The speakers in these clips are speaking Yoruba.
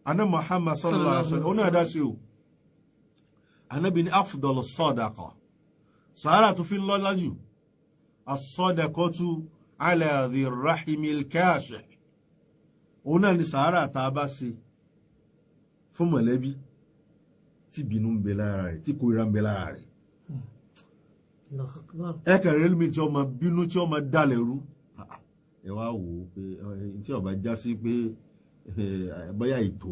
ana Muhammad sallallahu alaihi wasallam ona da se o anabi ni afdal sadaqa sàárà tó fi lọ́lá jù as-sadaqatu ala dhi rahimil kashih ona ni sàárà tá bá ṣe fún mọ̀lẹ́bí tí bínú ń bẹ lára rẹ̀ tí kórìíra ń bẹ lára rẹ̀ Allahu Akbar. ẹ kàn rí mi tí ó máa bínú tí ó máa dalẹ̀ rú ẹ wá wò ó pé tí ó bá já sí pé bóyá ìtò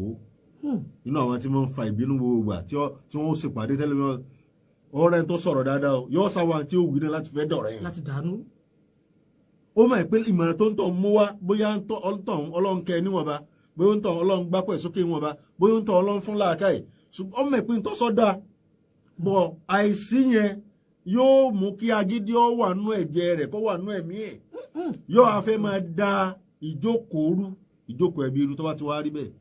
inú àwọn tí wọ́n ń fa ìbínú gbogbo gbà tí wọ́n ó ṣèpàdé tẹ́lẹ̀ mọ́ ọ̀rẹ́ tó sọ̀rọ̀ dáadáa o yóò sáwọn tí ó wí náà láti fẹ́ dọ̀rẹ́ yẹn láti dànù. ó mọ̀ pé ìmọ̀ràn tó ń tọ̀ mú wá bóyá ń tọ̀ ọlọ́run kẹ́ níwọ̀nba bóyá ń tọ̀ ọlọ́run gbápẹ̀ sókè níwọ̀nba bóyá ń tọ̀ ọlọ́run fún làákàyè ṣùgbọ́n ó mọ̀ pé ń tọ́ sọ́dà bọ̀ àìsí yẹn yóò mú kí agídí ó wà nú ẹ̀jẹ̀ rẹ̀ kó wà nú ẹ̀mí ẹ̀ yóò á fẹ́ máa da ìjókòó ẹbí irú tó bá ti wá rí bẹ́ẹ̀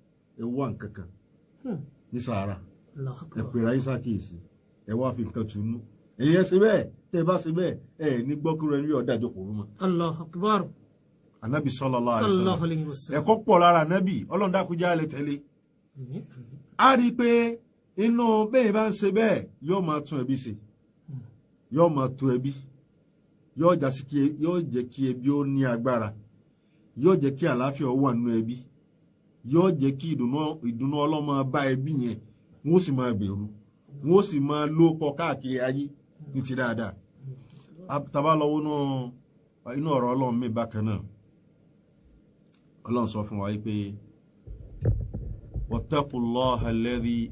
ẹ wá nǹkan kan ní sàárà ẹ pèrè ayé sákèésí ẹ wá fi nǹkan tùnú èyí ẹ ṣe bẹ́ẹ̀ tẹ́ ẹ bá ṣe bẹ́ẹ̀ ẹ ní gbọ́kúrò ẹni ọ̀dà ìjókòó rú mọ́. Allahu Akbar. Ànábì sallallahu alaihi wasallam ẹ̀kọ́ pọ̀ lára ànábì ọlọ́run dákújá lè tẹ̀lé a rí i pé inú bẹ́ẹ̀ bá ń ṣe bẹ́ẹ̀ yóò máa tún ẹbí ṣe yóò máa tún ẹbí yóò jẹ́ kí ẹbí ó ní agbára yóò jẹ́ kí àlàáfíà ó wà nínú ẹbí yóò jẹ́ kí ìdùnnú ọlọ́mọ bá ẹbí yẹn wọ́n sì máa bẹ̀rù wọ́n sì máa lóko káàkiri ayé ní ti dáadáa tàbá lọ́wọ́ inú ọ̀rọ̀ ọlọ́run mi bákan náà ọlọ́run sọ fún wa pé wattaqullaha alladhi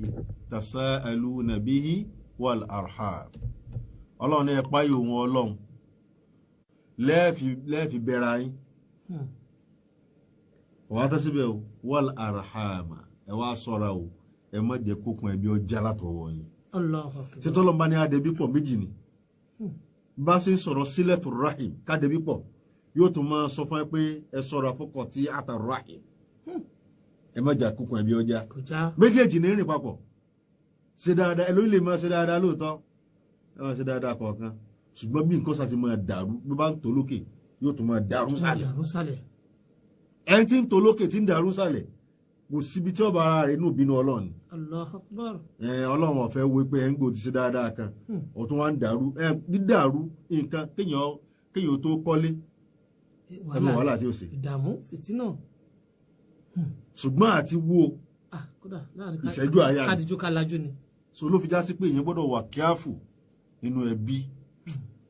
tasa'aluna bihi wal arham ọlọ́run ní ẹ páyà òun ọlọ́run lẹ́ẹ̀fì bẹ̀rẹ̀ ayín ọ̀wá tó síbẹ̀ o wal arhama ẹ wá sọ́ra o ẹ má jẹ́ kókun ẹbí ọjà látọwọ́ yín ṣé tọ́lọ́ bá ní adẹ́bí pọ̀ méjì ni bá ṣe ń sọ̀rọ̀ sílẹ̀tù rahim kádẹ́bí pọ̀ yóò tún máa sọ fún ẹ pé ẹ sọ̀rọ̀ àfọkọ̀ tí ata rahim ẹ má jẹ́ kókun ẹbí ọjà méjèèjì ní rìn papọ̀ ṣe dáadáa ẹ lóyún lè máa ṣe dáadáa lóòótọ́ ẹ máa ṣe dáadáa kọ̀ọ̀kan ṣùgbọ́n bí nǹkan ṣàti máa dàrú bí bá ń tó lókè yóò tún máa dàrú sálẹ̀ ẹni tí ń tó lókè tí ń dàrú sálẹ̀ kò síbi tí ọba ara rẹ̀ inú ìbínú ọlọ́run ni. Allahu Akbar. Ọlọ́run ọ̀fẹ́ wo pé ẹ ń gbòdì sí dáadáa kan ọ̀tún wá ń dàrú dídàrú nǹkan kéèyàn tó kọ́lé ẹ mọ̀ wàhálà tí ó ṣe. ìdààmú fìtínà. ṣùgbọ́n àti wo ìṣẹ́jú àyà kádìjú kálájú ni. so ló fi já sí pé èèyàn gbọ́dọ̀ wà kíáfù nínú ẹbí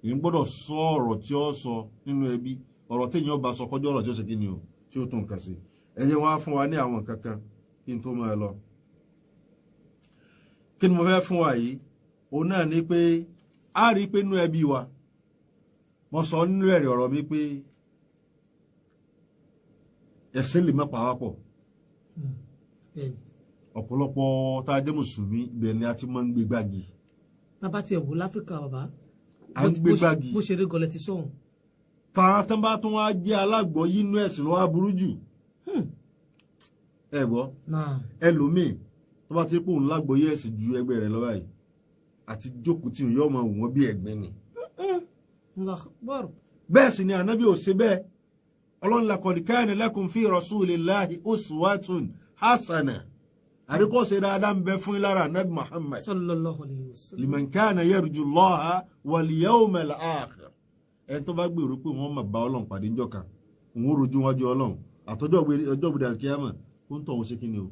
èèyàn gbọ́dọ̀ sọ ọ̀rọ̀ tí ó sọ nínú ẹbí ọ̀rọ̀ téèyàn bá sọ kọjọ́ ọ̀rọ̀ tí ó ṣe kí ni o tí ó tún nǹkan sí ẹ̀yin wá fún wa ní àwọn kankan kí n tó máa lọ kí ni mo fẹ́ fún wa yìí òun náà ni pé a rí i pé nínú ẹbí wa mo sọ nínú ẹ̀rí ọ̀rọ̀ mi pé ẹ̀sìn lè má pa wá pọ̀ ọ̀pọ̀lọpọ̀ tá a jẹ́ mùsùlùmí ibẹ̀ ni a ti máa ń gbé gbági. bàbá tiẹ̀ wò láfíríkà bàbá à ń gbé gbági bó ṣe rí gọlẹ̀ ti sọ̀hún. tààrà tán bá tún wá jẹ́ alágbọ̀ọ́yé inú ẹ̀sìn lọ́wọ́ aburú jù ẹ gbọ́ ẹlòmíì tó bá ti pò ń lágbọ̀ọ́yé ẹ̀sìn ju ẹgbẹ́ rẹ̀ lọ́wọ́ yìí àti jókòó tí yóò máa wù wọ́n bí ẹ̀gbin ni. bẹ́ẹ̀ sì ni ànábì ò ṣe bẹ́ẹ̀ ọlọ́run laqad kana lakum fi rasulillahi uswatun hasana àríkọ́ṣe dáadáa ń bẹ fún lára ànábì Muhammad sallallahu alayhi wa sallam liman kana yarju Allaha wal yawmal akhir ẹni tó bá gbèrò pé wọ́n máa bá ọlọ́run pàdé ńjọ́ kan òun rojú wájú ọlọ́run àtọ́jọ́ ògbèdè àkíyàmà ó ń tọ̀ wọ́n ṣe kí ni o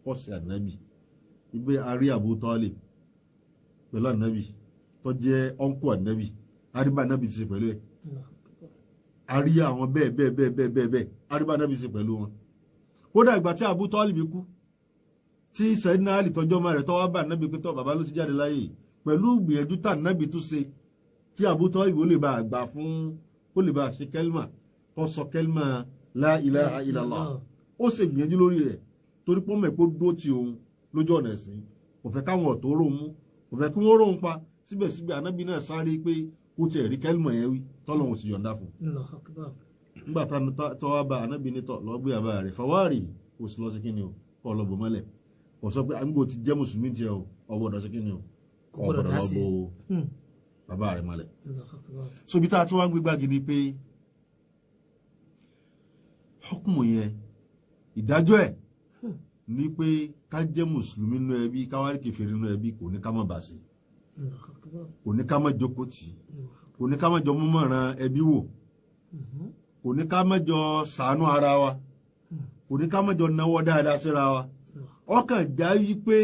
kọ́ sí ànábì ibẹ̀ àrí Abu Talib pẹ̀lú ànábì tó jẹ́ ọ́nkù ànábì àríbá ànábì ti ṣe pẹ̀lú ẹ̀ àrí àwọn bẹ́ẹ̀ àríbá ànábì ti ṣe pẹ̀lú wọn kódà ìgbà tí Abu Talib kú tí Sayyidina Ali tọ́jọ́ ọmọ rẹ̀ tọ́wọ́ bá ànábì pé tọ́ bàbá ló ti jáde láyé pẹ̀lú gbìyànjú tá ànábì tó ṣe kí Abu Talib ó lè bá àgbà fún ó lè bá ṣe kẹ́límà tó sọ kẹ́límà la ilaha illallah ó ṣe gbìyànjú lórí rẹ̀ torí pé ó mọ̀ pé ó dúró ti òun lójú ọ̀nà ẹ̀sìn kò fẹ́ káwọn ọ̀tọ̀ rò mú kò fẹ́ kí wọ́n rò ń pa síbẹ̀síbẹ̀ ànábì náà sáré pé ó ti ẹ̀rí kẹ́límà yẹn wí tọ́lọ́hun sì yọ̀ǹda fún nígbà tọ́wọ́ bá ànábì nítọ̀ lọ́gbé àbá rẹ̀ fàwárì kò sí lọ sí kíni o kọ́ lọ bò mọ́lẹ̀ kò sọ pé àgbò ti jẹ́ mùsùlùmí tiẹ̀ o ọgbọ́dọ̀ sí kíni o ọgbọ́dọ̀ lọ bò bàbá rẹ̀ mọ́lẹ̀ so bí tá a ti wá ń gbé gbági ni pé hukumu yẹn ìdájọ́ ẹ̀ ní pé ká jẹ́ mùsùlùmí nínú ẹbí ká wá rí kèfèrí nínú ẹbí kò ní ká má bàá sí kò ní ká má jókòó tì kò ní ká má jọ múmọ̀ràn ẹbí wò kò ní ká má jọ ṣàánú ara wa kò ní ká má jọ náwó dáadáa síra wa ọkàn já yí pé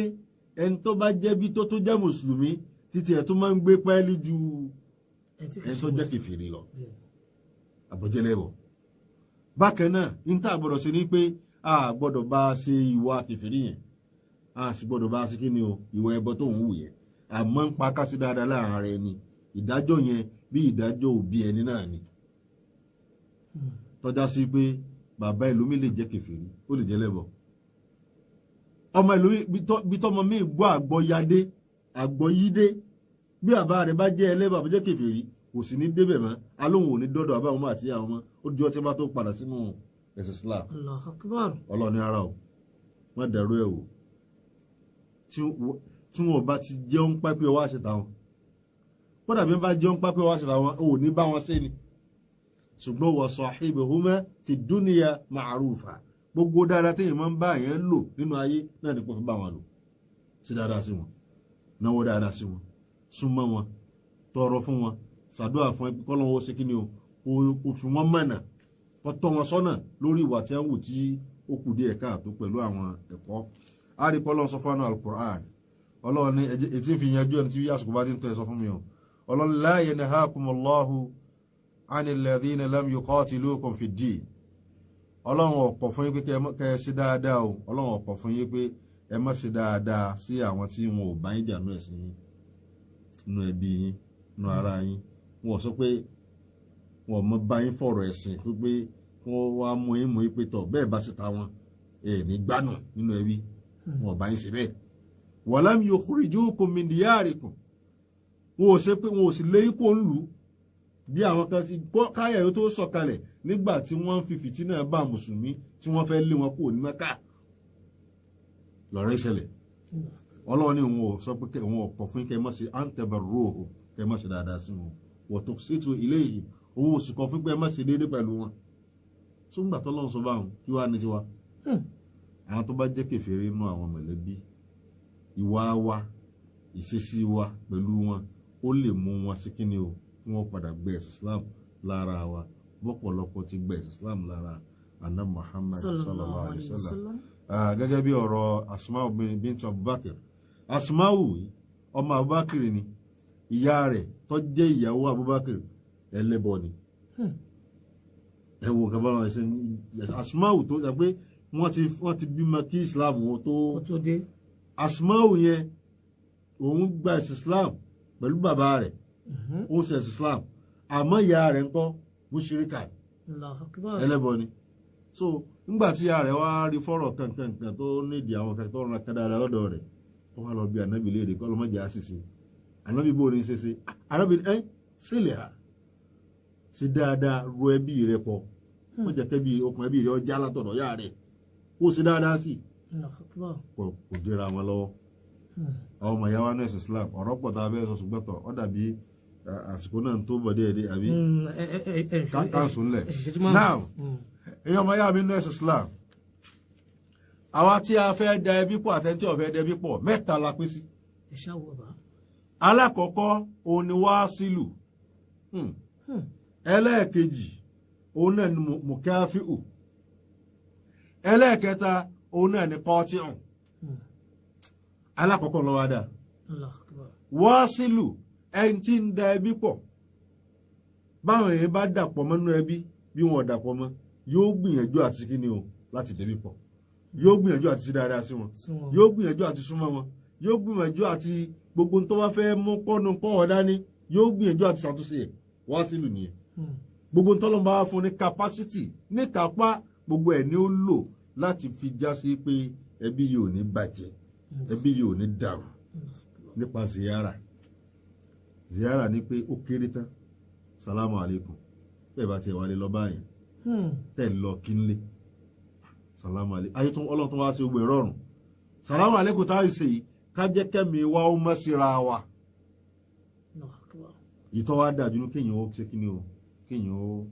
ẹni tó bá jẹ́ bí tó jẹ́ mùsùlùmí títí ẹ̀ tó máa ń gbé pẹ́ẹ́lí ju ẹni tó jẹ́ kèfèrí lọ àbọ̀jẹ́lẹ́bọ̀ bákan náà ní tá a gbọ́dọ̀ ṣe ni pé a gbọ́dọ̀ bá a ṣe ìwà kèfèrí yẹn a sì gbọ́dọ̀ bá a ṣe kí ni o ìwà ẹbọ tó ń wù yẹn àmọ́ ń pa kásí dáadáa láàrin ara ẹni ìdájọ́ yẹn bí ìdájọ́ òbí ẹni náà ni tọ́já sí pé bàbá ẹlòmí lè jẹ́ kèfèrí ó lè jẹ́ lẹ́bọ ọmọ ẹlòmí bí tọmọ mi gbọ́ àgbọ́yadé àgbọ́yídé bí bàbá rẹ̀ bá jẹ́ ẹlẹ́bọ àbújẹ́ kèfèrí kò sì ní débẹ̀ mọ́ alóhùn ò ní dọ́dọ̀ àbáwọn ọmọ àti àwọn ọmọ ó jọ tí wọ́n bá tó padà sínú ẹ̀sìn Islam Allahu Akbar. ọlọ́ni ara o má dẹ̀rú ẹ̀ o tí wọn bá ti jẹun pápẹ́ ọwọ́ àṣetà wọn kódà bí wọ́n bá jẹun pápẹ́ ọwọ́ àṣetà wọn ò ní bá wọn ṣe ni ṣùgbọ́n wa sahibuhuma fi dunya ma'rufa gbogbo dáadáa téèyàn máa ń bá yẹn lò nínú ayé náà ní kó fi bá wọn lò sí dáadáa sí wọn náwó dáadáa sí wọn súnmọ́ wọn tọrọ fún wọn ṣàdúrà fún ẹbí kọ́lọ́wọ́ ṣe kí ni o kò fi wọ́n mọ̀nà kó tọ́ wọn sọ́nà lórí ìwà tí wọ́n wù tí ó kù díẹ̀ káàtó pẹ̀lú àwọn ẹ̀kọ́ àrí kọ́lọ́n sọ fún Al-Qur'an ọlọ́run ní ètí fi yanjú ẹni tí àsìkò bá ti ń tọ́ ẹ sọ fún mi o ọlọ́run la yanhakumullahu anil ladhina lam yuqatilukum fid-din ọlọ́run ọ̀pọ̀ fún yín pé kẹ́ ẹ ṣe dáadáa o ọlọ́run ọ̀pọ̀ fún yín pé ẹ má ṣe dáadáa sí àwọn tí wọn ò bá yín jà nú ẹ̀sìn yín nú ẹbí yín nú ara yín wọn sọ pé wọn mọ bá yín fọ̀rọ̀ ẹ̀sìn pé wọn wá mú yín mú yín pé tọ̀ bẹ́ẹ̀ bá sì ta wọn ní gbánù nínú ẹbí wọn ò bá yín ṣe bẹ́ẹ̀ walam yukhrijukum min diyarikum wọn ò ṣe pé wọn ò sì lé yín kó ń lù ú bí àwọn kan ti káyà yóò tó sọ̀kalẹ̀ nígbà tí wọ́n ń fi fìtínà bá mùsùlùmí tí wọ́n fẹ́ lé wọn kúrò ní Mẹ́kà lọ́rọ̀ ìṣẹ̀lẹ̀ ọlọ́run ní òun ò sọ pé òun ò pọ̀ fún kẹ́ má ṣe antabarruhu kẹ́ má ṣe dáadáa sí wọn wa tuqsitu ilayhi òun ò sì kọ̀ fún pé má ṣe déédéé pẹ̀lú wọn tó ń gbà tọ́lọ́run sọ báwọn kí wàá ní tiwa àwọn tó bá jẹ́ kèfèrí nínú àwọn mọ̀lẹ́bí ìwà wa ìṣesí wa pẹ̀lú wọn ó lè mú wọn sí kíni o wọ́n padà gbé ẹ̀sìn Islam lára wa bọ́pọ̀lọpọ̀ ti gbé ẹ̀sìn Islam lára Ànábì Muhammad sallallahu alaihi wasallam gẹ́gẹ́ bí ọ̀rọ̀ Asma'u bintu Abubakar Asma'u ọmọ Abubakar ni ìyá rẹ̀ tó jẹ́ ìyàwó Abubakar ẹlẹ́bọ ni ẹ̀wọ̀n kan bọ́lá ẹ̀sìn Asma'u tó jẹ́ pé wọ́n ti bímọ kí Islam wọn tó dé Asma'u yẹn òun gba ẹ̀sìn Islam pẹ̀lú bàbá rẹ̀ ó ṣe ẹ̀sìn Islam àmọ́ ìyá rẹ̀ ń kọ́ mushrika ẹlẹ́bọ ni so nígbà tí ìyá rẹ̀ wá rí fọ́rọ̀ kankan tó nídìí àwọn kan tó rán kádàrá lọ́dọ̀ rẹ̀ ó wá lọ bí ànábì léèrè kọ́ lọ́mọdé àṣìṣe ànábì bó ní ṣe ànábì sílẹ̀ à ṣe dáadáa ro ẹbí rẹ̀ pọ̀ ó jẹ́ kẹ́bí okùn ẹbí rẹ̀ ọjà látọ̀dọ̀ ìyá rẹ̀ ó ṣe dáadáa sí kò dira wọn lọ́wọ́ àwọn ọmọ ìyá wa ní ẹ̀sìn Islam ọ̀rọ̀ pọ̀ tá a fẹ́ sọ ṣùgbọ́n tọ̀ ọ́ dàbí àsìkò náà tó bọ̀ déédéé àbí káńsù ńlẹ̀ now èyàn ọmọ ìyá mi ní ẹ̀sìn Islam àwa tí a fẹ́ da ẹbí pọ̀ àtẹ́tí ọ̀fẹ́ da ẹbí pọ̀ mẹ́ta la pín sí alákọ̀ọ́kọ́ òun ni wáásílù ẹlẹ́ẹ̀kejì òun náà ni mùkáfíù ẹlẹ́ẹ̀kẹta òun náà ni kọ́tíùn alákọ̀ọ́kọ́ ló wá dà wáásílù ẹni tí ń da ẹbí pọ̀ báwọn èèyàn bá dàpọ̀ mọ́nú ẹbí bí wọn ò dàpọ̀ mọ́ yóò gbìyànjú àti kíni o láti dẹbí pọ̀ yóò gbìyànjú àti sí dáadáa sí wọn yóò gbìyànjú àti súnmọ́ wọn yóò gbìyànjú àti gbogbo tó bá fẹ́ mú kọ́nu kọ́ ọ̀ dání yóò gbìyànjú àti ṣàtúnṣe ẹ̀ wá sílùú nìyẹn gbogbo tọ́lọ́ bá fún ní capacity ní kápá gbogbo ẹ̀ ni ó lò láti fi já sí pé ẹbí yìí ò ní bàjẹ́ ẹbí yìí ò ní dàrú nípa ziyara ni pé ó kéré tán salamu alaikum bẹ́ẹ̀ bá tiẹ̀ wà lè lọ báyìí tẹ̀ lọ kí n lé salamu alaikum ayé tó ọlọ́run tó wá sí ogun ìrọ̀rùn salamu alaikum táwọn ṣe yìí ká jẹ́ kẹ́mi wá ó mọ́ síra wa ìtọ́ wa dájú ní kéèyàn ó ṣe kí ni o kéèyàn ó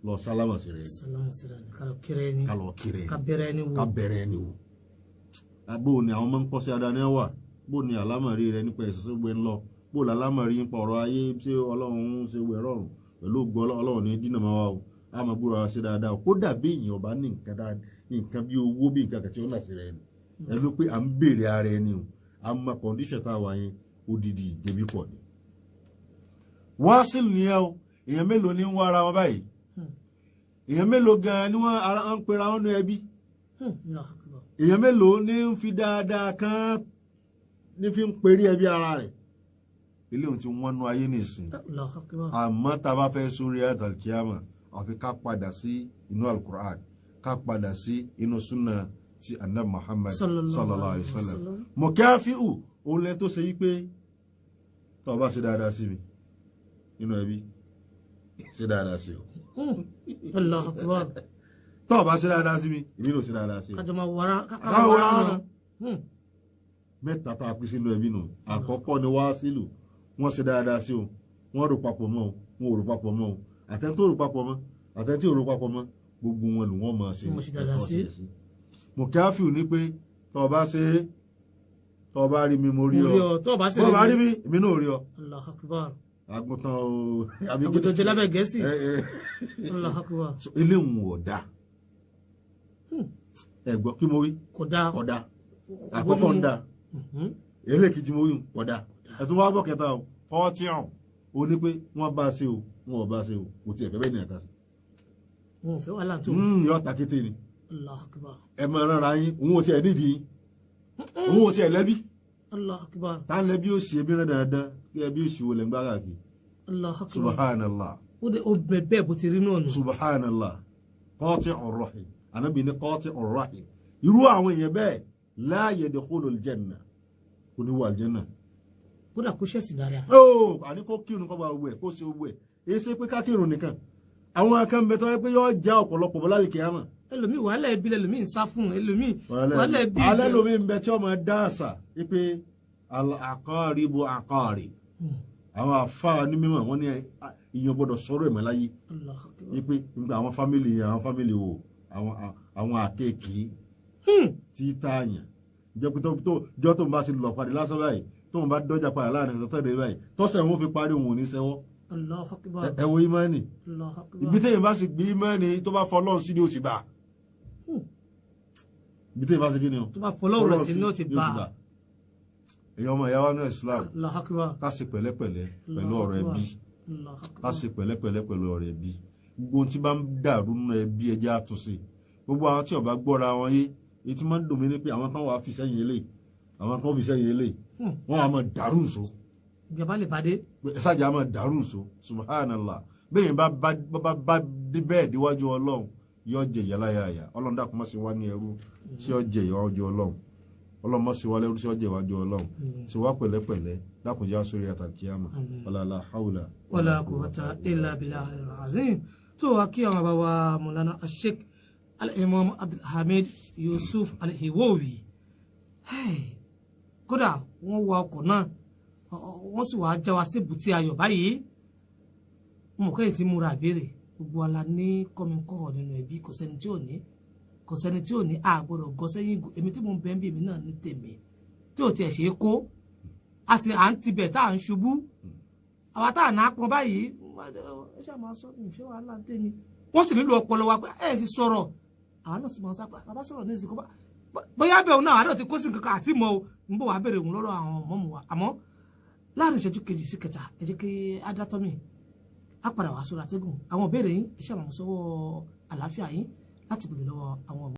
lọ sálámà sí rẹ̀ kálọ̀ kírẹ́ ni ká bẹ̀rẹ̀ ẹni wò bó ni àwọn ọmọ ń kọ́ sí adáni wà bó ni àlámọ̀rí rẹ nípa ẹ̀sìn tó gbé ń lọ bó làlámọ̀rí nípa ọ̀rọ̀ ayé ṣé ọlọ́run ṣe wẹ̀ rọrùn pẹ̀lú ògbọ́ ọlọ́run ní dínà máa wà o a máa gbúra ṣe dáadáa kó dàbí èèyàn ọba ní nǹkan bí owó bí nǹkan kàtí ó là sí rẹ ni ẹnu pé à ń béèrè ara ẹni o a máa kọ̀ǹdíṣẹ̀ tá a wà yẹn odidi ìdèbí pọ̀ ni. Wáṣílù nìyẹn o èèyàn mélòó ni ń wá ara wọn báyìí èèyàn mélòó gan-an ni wọ́n ń pera wọn ní ẹbí èèyàn mélòó ní ń fi dáadáa kan ní fi ń perí ẹbí ara rẹ̀ ilé ohun tí wọ́n nú ayé nìsín àmọ́ tá a bá fẹ́ sórí àtàlùkíyàmà àfi ká padà sí inú alukur'an ká padà sí inú súnà ti annabi Muhammad sallallahu alaihi wasallam mọ̀káfíù òun lẹ́ tó ṣe yí pé tó bá ṣe dáadáa sí mi nínú ẹbí ṣe dáadáa sí o tó bá ṣe dáadáa sí mi èmi ló ṣe dáadáa sí o káwọn wọ́n mẹ́ta tá a pín sínú ẹbí nù àkọ́kọ́ ni Wáṣílù wọ́n ṣe dáadáa sí o wọ́n rò papọ̀ mọ́ o wọ́n rò papọ̀ mọ́ o àtẹ́ntí ò rò papọ̀ mọ́ àtẹ́ntí ò rò papọ̀ mọ́ gbogbo wọn lù wọ́n máa ṣe ẹ̀kọ́ sí ẹ̀sìn mọ̀káfíù ní pé tó bá ṣe tó bá rí mi mo rí ọ tó bá rí mi èmi náà rí ọ. Allahu Akbar. àgùntàn o àgùntàn jẹ lábẹ́ Gẹ̀ẹ́sì. Allahu Akbar. ilé ń wọ̀ dá ẹ̀gbọ́n kí mo wí kódà àkọ́kọ́ ń dá elékìtì mo wí kódà ẹ̀tún wá bọ̀ kẹta o ọtí ọ̀hún o ní pé wọ́n bá ṣe o wọ́n ò bá ṣe o kò tiẹ̀ fẹ́ bẹ́ẹ̀ ní ẹ̀ka sí. wọn ò fẹ́ wà láǹtó. yọ takété ni Allahu Akbar. ẹ máa rán ara yín òun ò tiẹ̀ nídìí òun ò tiẹ̀ lẹ́bí Allahu Akbar. tá ń lẹ́bí ó ṣe bí rẹ̀ dáadáa kí ẹbí ó ṣe wọlé gbára kì Allahu Akbar. subhanallah ó bẹ bẹ́ẹ̀ bó ti rí náà nù. subhanallah qati'ur rahim Ànábì ní qati'ur rahim irú àwọn èèyàn bẹ́ẹ̀ la yadkhulul janna kò ní wọ àlùjánnà. kódà kó ṣẹ̀sì dáadáa. ó àní kó kírun kó bá gbogbo ẹ̀ kó ṣe gbogbo ẹ̀ èyí ṣe pé ká kírun nìkan àwọn akẹ́mbẹ́ tó yẹ pé yọ já ọ̀pọ̀lọpọ̀ bọ́lá lè kíyàmá. ẹlòmíì wàhálà ẹbí ẹlòmíì ń sá fún ẹlòmíì wàhálà ẹbí. alẹ́ lomi ń bẹ tí ọmọ dá àṣà wípé àkọ́rìbù àkọ́rì àwọn àfa ní mímọ̀ wọ́n ní ìyẹn gbọ́dọ̀ sọ̀rọ̀ ẹ̀mọ́ láyé wípé àwọn fámìlì wo àwọn àkekèé tí táàyàn jẹ́ pé jọ́ tó ń bá ti lọ padì lásán báyìí tó ń bá dọ́jà padà láàrin ìtọ́tẹ̀dẹ̀ báyìí tọ́sẹ̀ wọn fi parí òun ní sẹ́wọ́ ẹ wo ìmánì ibi téèyàn bá sì gbé ìmánì tó bá fọlọ́run sí ni ó ti gbà ibi téèyàn bá sì kí ni o tó bá fọlọ́run sí ni ó ti gbà èèyàn ọmọ ìyá wa ní Islam ká ṣe pẹ̀lẹ́pẹ̀lẹ́ pẹ̀lú ọ̀rọ̀ ẹbí ká ṣe pẹ̀lẹ́pẹ̀lẹ́ pẹ̀lú ọ̀rọ̀ ẹbí gbogbo ohun tí bá ń dàrú nínú ẹbí ẹjẹ́ àtúnṣe gbogbo àwọn tí ó bá gbọ́ra wọn yé èyí tí máa ń dùn mí ní pé àwọn kan wà fi sẹ́yìn eléyìí àwọn kan fi sẹ́yìn eléyìí wọ́n á máa dàrú nso. ìjọba lè bàdé. ẹ̀sàjà máa dàrú nso subhanallah bẹ́ẹ̀ bá bẹ́ẹ̀ díwájú ọlọ́run yóò jẹ yàláyàyà ọlọ́run dàkú má ṣe wá ní ẹrú tí ó jẹ ìwájú ọlọ́run ọlọ́run má ṣe wá lẹ́rú tí ó jẹ ìwájú ọlọ́run ṣe wá pẹ̀lẹ́pẹ̀lẹ́ dákun já sórí àtàkìyàmà wàlá hawla wala quwwata illa billahil azim tó wá kí àwọn bàbá wa Mawlana Sheikh Al-Imam Abdulhamid Yusuf Al-Hiwowi kódà wọ́n wa ọkọ̀ náà wọ́n sì wàá já wa sí bùtí ayọ̀ báyìí mọ̀ kẹ́yìn tí múra àbẹ̀rẹ̀ gbogbo ala ní kọ́míkọ́ nínú ẹbí kò sẹ́ni tí ò ní àgbọ̀dọ̀ gọ́ sẹ́yìn èmi tí mo ń bẹ́ ń bí èmi náà ní tèmi tí ò tiẹ̀ ṣe é kó a sì à ń tibẹ̀ tá à ń ṣubú àwa tá à ná pọn báyìí ẹ ṣáà máa sọ ìfẹ́ wàhálà ń tèmi wọ́n sì nílò ọpọlọ wa pé ẹ sì sọ̀rọ̀ àwọn náà sì máa ń sápá bàbá sọ̀rọ̀ ní ìsìnkú bóyá bẹ́ẹ̀ òun náà àwọn náà ti kó sí nǹkan kan àti mọ́ o ń bọ̀ wá bèrè òun lọ́rọ̀ àwọn ọmọ mu wa àmọ́ láàrin ìṣẹ́jú kejì sí kẹta ẹ jẹ́ kí adátọ́mì á padà wá sórí àtẹ́gùn àwọn ìbéèrè yín ẹ ṣáà máa mú sọ́wọ́ àlàáfíà yín láti bèrè lọ́wọ́ àwọn ọmọ.